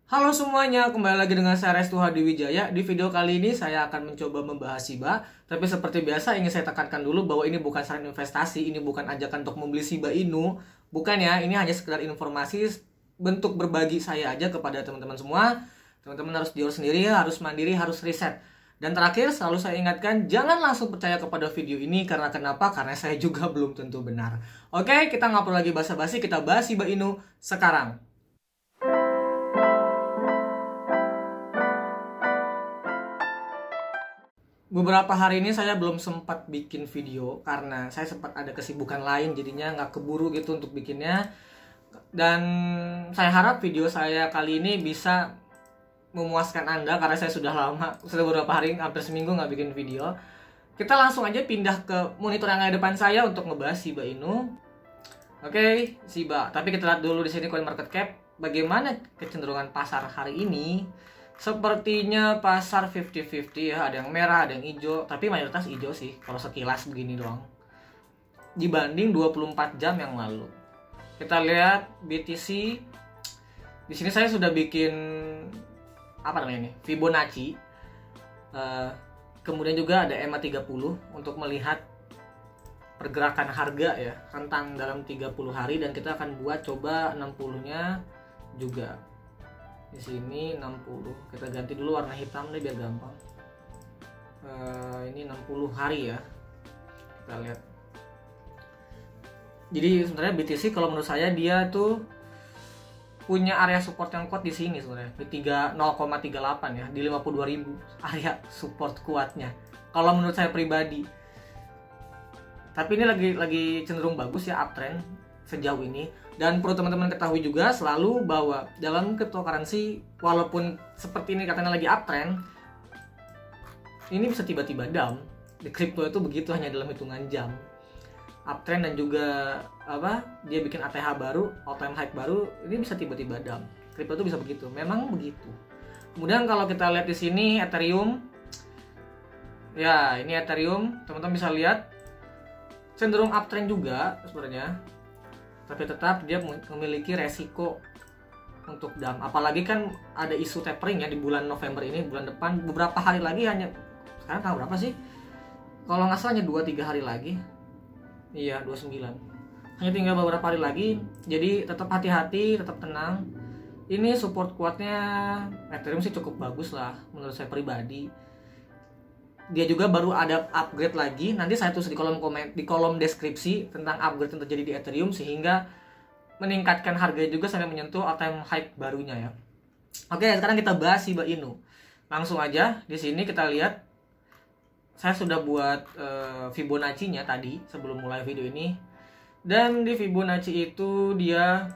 Halo semuanya, kembali lagi dengan saya Restu Hadiwijaya. Di video kali ini saya akan mencoba membahas Shiba. Tapi seperti biasa ingin saya tekankan dulu bahwa ini bukan saran investasi, ini bukan ajakan untuk membeli Shiba Inu. Bukan ya, ini hanya sekedar informasi bentuk berbagi saya aja kepada teman-teman semua. Teman-teman harus diurus sendiri, harus mandiri, harus riset. Dan terakhir selalu saya ingatkan, jangan langsung percaya kepada video ini. Karena kenapa? Karena saya juga belum tentu benar. Oke, kita nggak perlu lagi basa-basi, kita bahas Shiba Inu sekarang. Beberapa hari ini saya belum sempat bikin video karena saya sempat ada kesibukan lain, jadinya nggak keburu gitu untuk bikinnya. Dan saya harap video saya kali ini bisa memuaskan Anda karena saya sudah beberapa hari, hampir seminggu nggak bikin video. Kita langsung aja pindah ke monitor yang ada depan saya untuk ngebahas Shiba Inu. Oke, Shiba. Tapi kita lihat dulu di sini CoinMarketCap. Bagaimana kecenderungan pasar hari ini? Sepertinya pasar 50-50 ya, ada yang merah, ada yang hijau, tapi mayoritas hijau sih kalau sekilas begini doang. Dibanding 24 jam yang lalu. Kita lihat BTC. Di sini saya sudah bikin apa namanya ini? Fibonacci. Kemudian juga ada EMA 30 untuk melihat pergerakan harga ya, rentang dalam 30 hari, dan kita akan buat coba 60-nya juga. Di sini 60, kita ganti dulu warna hitam deh biar gampang. Ini 60 hari ya, kita lihat. Jadi sebenarnya BTC kalau menurut saya dia tuh punya area support yang kuat di sini sebenarnya, di 0,38 ya, di 52.000 area support kuatnya kalau menurut saya pribadi. Tapi ini lagi cenderung bagus ya, uptrend sejauh ini. Dan perlu teman-teman ketahui juga selalu bahwa dalam cryptocurrency, walaupun seperti ini katanya lagi uptrend, ini bisa tiba-tiba down. Di crypto itu begitu, hanya dalam hitungan jam. Uptrend dan juga dia bikin ATH baru, all time high baru, ini bisa tiba-tiba down. Crypto itu bisa begitu, memang begitu. Kemudian kalau kita lihat di sini Ethereum, ya ini Ethereum, teman-teman bisa lihat cenderung uptrend juga sebenarnya. Tapi tetap dia memiliki resiko untuk dump. Apalagi kan ada isu tapering ya di bulan November ini, bulan depan beberapa hari lagi, hanya sekarang tanggal berapa sih? Kalau nggak salah hanya 2-3 hari lagi. Iya, 29. Hanya tinggal beberapa hari lagi. Jadi tetap hati-hati, tetap tenang. Ini support kuatnya Ethereum sih cukup bagus lah menurut saya pribadi. Dia juga baru ada upgrade lagi. Nanti saya tulis di kolom deskripsi tentang upgrade yang terjadi di Ethereum sehingga meningkatkan harga juga sampai menyentuh all time high barunya ya. Oke, sekarang kita bahas Shiba Inu. Langsung aja di sini kita lihat. Saya sudah buat Fibonacci-nya tadi sebelum mulai video ini. Dan di Fibonacci itu dia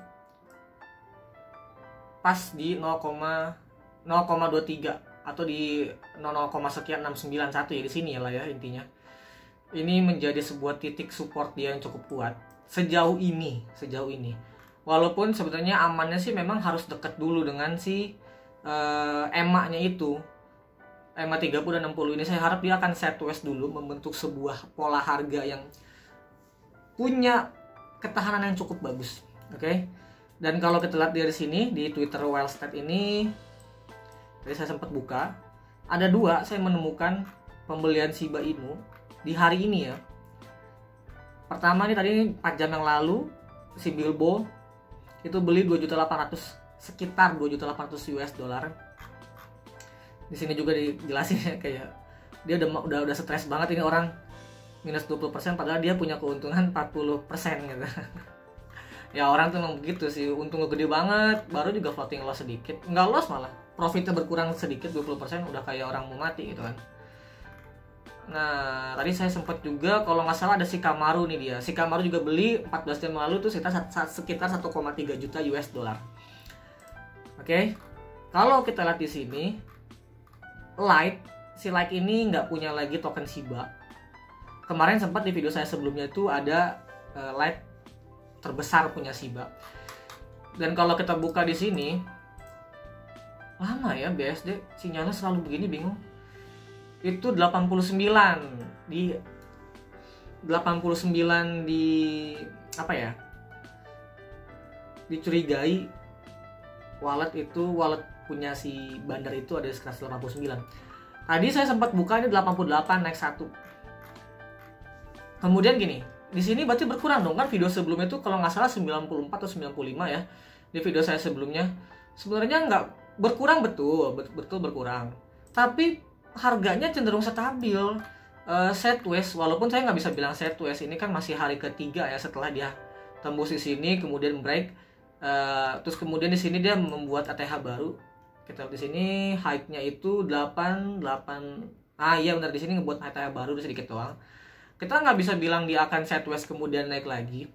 pas di 0,23 atau di 0,691 ya, di sini ya lah ya intinya. Ini menjadi sebuah titik support dia yang cukup kuat sejauh ini. Walaupun sebenarnya amannya sih memang harus dekat dulu dengan si EMA-nya itu. EMA 30 dan 60 ini saya harap dia akan sideways dulu, membentuk sebuah pola harga yang punya ketahanan yang cukup bagus. Oke. Dan kalau kita lihat dari sini di Twitter Wellstat ini, tadi saya sempat buka, ada dua saya menemukan pembelian Shiba Inu di hari ini ya. Pertama nih tadi 4 jam yang lalu si Bilbo itu beli 2.800.000, sekitar 2.800.000 US dollar. Di sini juga dijelasin ya, kayak dia udah stres banget ini orang, minus 20% padahal dia punya keuntungan 40% gitu. Ya orang tuh memang begitu sih, untungnya gede banget, baru juga floating loss sedikit, nggak loss malah profitnya berkurang sedikit 20%, udah kayak orang mau mati gitu kan. Nah tadi saya sempat juga kalau nggak salah ada si Kamaru nih, dia si Kamaru juga beli 14 jam lalu tuh sekitar 1,3 juta US dollar. Oke. Kalau kita lihat di sini si Light ini nggak punya lagi token Shiba. Kemarin sempat di video saya sebelumnya itu ada Light terbesar punya Shiba. Dan kalau kita buka di sini, lama ya BSD sinyalnya selalu begini, bingung. Itu 89 di apa ya? Dicurigai wallet punya si Bandar itu ada sekitar 89. Tadi saya sempat buka ini 88 naik 1. Kemudian gini, di sini berarti berkurang dong kan, video sebelumnya itu kalau nggak salah 94 atau 95 ya. Di video saya sebelumnya sebenarnya nggak berkurang, betul berkurang. Tapi harganya cenderung stabil. Sideways, walaupun saya nggak bisa bilang sideways, ini kan masih hari ketiga ya setelah dia tembus di sini kemudian break, terus kemudian di sini dia membuat ATH baru. Kita lihat di sini height-nya itu 88. Iya benar, di sini ngebuat ATH baru sedikit doang. Kita nggak bisa bilang dia akan sideways kemudian naik lagi.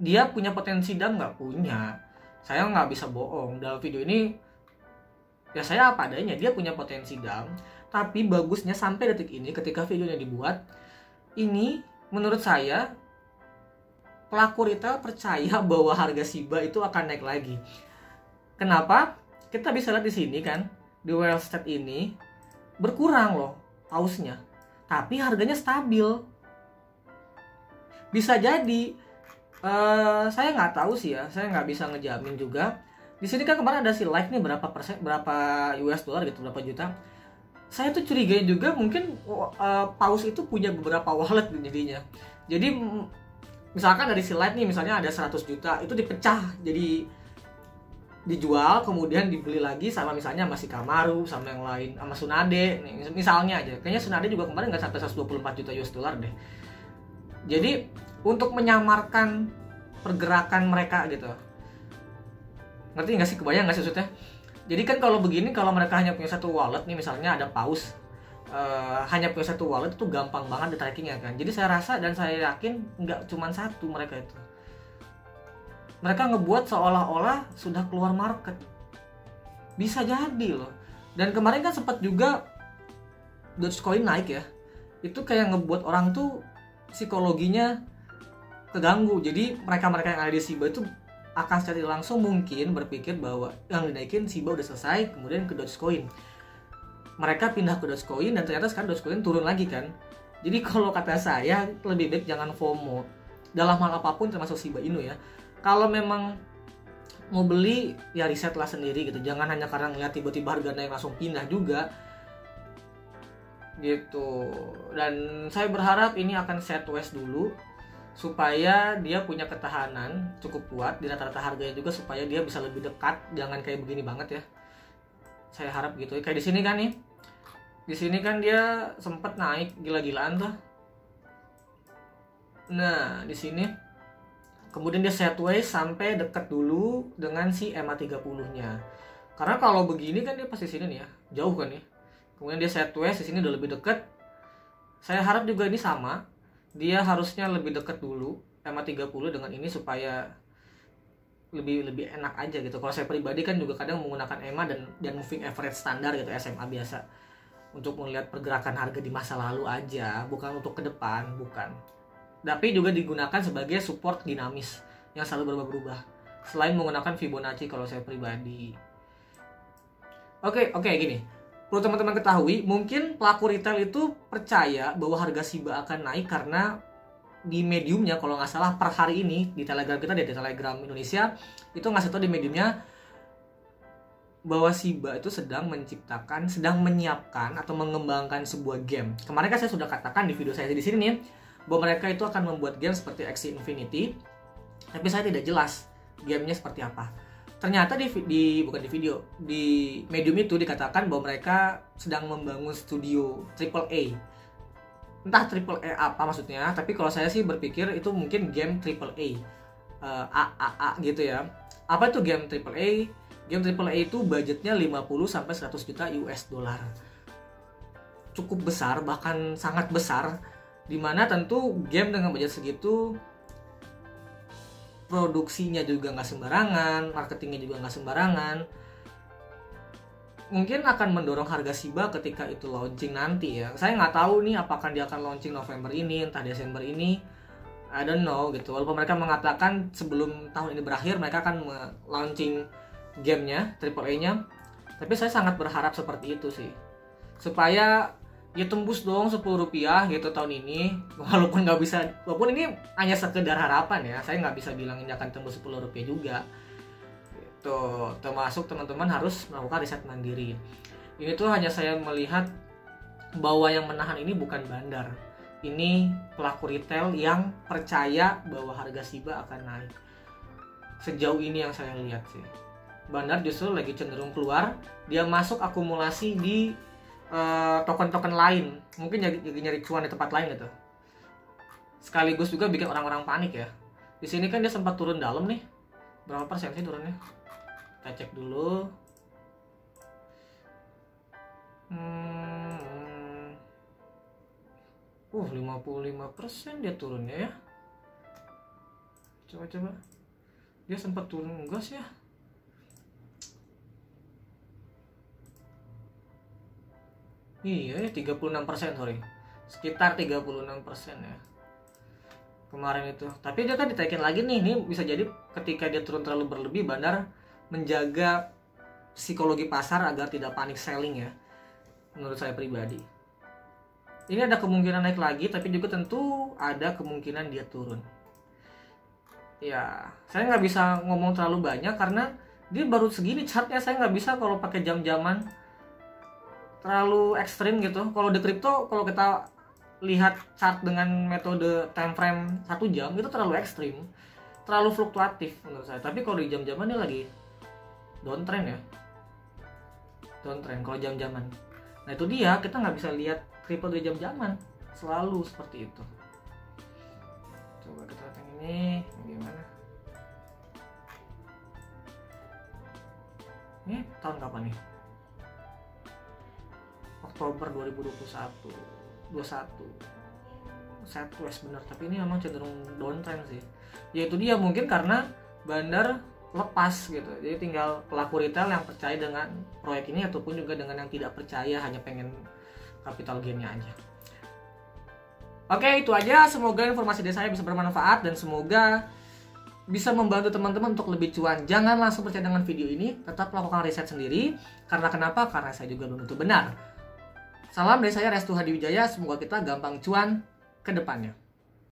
Dia punya potensi dump nggak? Punya. Saya nggak bisa bohong dalam video ini. Ya saya apa adanya, dia punya potensi dump. Tapi bagusnya sampai detik ini ketika videonya dibuat, ini menurut saya pelaku retail percaya bahwa harga Shiba itu akan naik lagi. Kenapa? Kita bisa lihat di sini kan, di Well State ini berkurang loh pausnya, tapi harganya stabil. Bisa jadi, saya nggak tahu sih ya, saya nggak bisa ngejamin juga. Di sini kan kemarin ada si live nih berapa persen, berapa US dollar gitu, berapa juta. Saya tuh curiga juga mungkin Paus itu punya beberapa wallet jadinya. Jadi misalkan dari si live nih misalnya ada 100 juta, itu dipecah jadi dijual kemudian dibeli lagi sama misalnya masih Kamaru sama yang lain, sama Tsunade nih, misalnya aja. Kayaknya Tsunade juga kemarin nggak sampai 124 juta US dollar deh. Jadi untuk menyamarkan pergerakan mereka gitu, ngerti nggak sih, kebayang nggak sih maksudnya? Jadi kan kalau begini, kalau mereka hanya punya satu wallet nih, misalnya ada Paus, hanya punya satu wallet itu gampang banget di trackingnya kan. Jadi saya rasa dan saya yakin nggak cuma satu mereka itu. Mereka ngebuat seolah-olah sudah keluar market. Bisa jadi loh. Dan kemarin kan sempat juga Dogecoin naik ya. Itu kayak ngebuat orang tuh psikologinya keganggu. Jadi mereka-mereka yang ada di Shiba itu akan secara langsung mungkin berpikir bahwa yang dinaikin Shiba udah selesai, kemudian ke Dogecoin. Mereka pindah ke Dogecoin dan ternyata sekarang Dogecoin turun lagi kan. Jadi kalau kata saya lebih baik jangan FOMO dalam hal apapun termasuk Shiba Inu ya. Kalau memang mau beli ya risetlah sendiri gitu. Jangan hanya karena ngeliat tiba-tiba harga naik langsung pindah juga. Gitu. Dan saya berharap ini akan sideways dulu, supaya dia punya ketahanan cukup kuat di rata-rata harganya juga, supaya dia bisa lebih dekat, jangan kayak begini banget ya. Saya harap gitu. Kayak di sini kan nih. Di sini kan dia sempat naik gila-gilaan tuh. Nah, di sini kemudian dia sideways sampai dekat dulu dengan si EMA30-nya. Karena kalau begini kan dia pasti sini nih ya, jauh kan nih. Kemudian dia sideways di sini udah lebih dekat. Saya harap juga ini sama. Dia harusnya lebih dekat dulu EMA30 dengan ini supaya lebih enak aja gitu. Kalau saya pribadi kan juga kadang menggunakan EMA dan moving average standar gitu, SMA biasa, untuk melihat pergerakan harga di masa lalu aja, bukan untuk ke depan, bukan. Tapi juga digunakan sebagai support dinamis yang selalu berubah-ubah. Selain menggunakan Fibonacci kalau saya pribadi. Oke, gini. Perlu teman-teman ketahui, mungkin pelaku retail itu percaya bahwa harga Shiba akan naik karena di mediumnya, kalau nggak salah per hari ini di Telegram kita, di Telegram Indonesia itu ngasih tahu di mediumnya bahwa Shiba itu sedang menyiapkan atau mengembangkan sebuah game. Kemarin kan saya sudah katakan di video saya di sini nih bahwa mereka itu akan membuat game seperti Axie Infinity, tapi saya tidak jelas gamenya seperti apa. Ternyata di medium itu dikatakan bahwa mereka sedang membangun studio AAA. Entah AAA apa maksudnya, tapi kalau saya sih berpikir itu mungkin game AAA, AAA gitu ya. Apa itu game AAA? Game AAA itu budgetnya 50-100 juta US dollar. Cukup besar, bahkan sangat besar, dimana tentu game dengan budget segitu produksinya juga nggak sembarangan, marketingnya juga nggak sembarangan. Mungkin akan mendorong harga Shiba ketika itu launching nanti ya. Saya nggak tahu nih apakah dia akan launching November ini, entah Desember ini, I don't know gitu. Walaupun mereka mengatakan sebelum tahun ini berakhir mereka akan launching gamenya, AAA-nya, tapi saya sangat berharap seperti itu sih, supaya ya tembus dong 10 rupiah gitu tahun ini. Walaupun nggak bisa, walaupun ini hanya sekedar harapan ya, saya nggak bisa bilang ini akan tembus 10 rupiah juga Tuh, termasuk teman-teman harus melakukan riset mandiri. Ini tuh hanya saya melihat bahwa yang menahan ini bukan bandar. Ini pelaku retail yang percaya bahwa harga Shiba akan naik. Sejauh ini yang saya lihat sih. Bandar justru lagi cenderung keluar, dia masuk akumulasi di token-token lain. Mungkin nyari cuan di tempat lain gitu. Sekaligus juga bikin orang-orang panik ya. Di sini kan dia sempat turun dalam nih. Berapa persen sih turunnya? Kita cek dulu. 55% dia turunnya ya. Coba. Dia sempat turun gas ya. Iya ya, 36%, sorry. Sekitar 36% ya. Kemarin itu. Tapi dia kan ditaikin lagi nih. Ini bisa jadi ketika dia turun terlalu berlebih, bandar menjaga psikologi pasar agar tidak panik selling ya. Menurut saya pribadi. Ini ada kemungkinan naik lagi, tapi juga tentu ada kemungkinan dia turun. Ya, saya nggak bisa ngomong terlalu banyak karena dia baru segini chartnya. Saya nggak bisa kalau pakai jam-jaman terlalu ekstrim gitu. Kalau di kripto, kalau kita lihat chart dengan metode time frame 1 jam itu terlalu ekstrim, terlalu fluktuatif menurut saya. Tapi kalau di jam-jaman ini lagi downtrend ya, downtrend kalau jam-jaman. Nah itu dia, kita nggak bisa lihat kripto di jam-jaman, selalu seperti itu. Coba kita lihat yang ini gimana. Ini tahun kapan nih? Oktober 2021 sideways bener, tapi ini memang cenderung downtrend sih. Yaitu dia mungkin karena bandar lepas gitu, jadi tinggal pelaku retail yang percaya dengan proyek ini ataupun juga dengan yang tidak percaya hanya pengen capital gain-nya aja. Oke, itu aja. Semoga informasi dari saya bisa bermanfaat dan semoga bisa membantu teman-teman untuk lebih cuan. Jangan langsung percaya dengan video ini, tetap lakukan riset sendiri. Karena kenapa? Karena saya juga belum tentu benar. Salam dari saya, Restu Hadi Wijaya. Semoga kita gampang cuan ke depannya.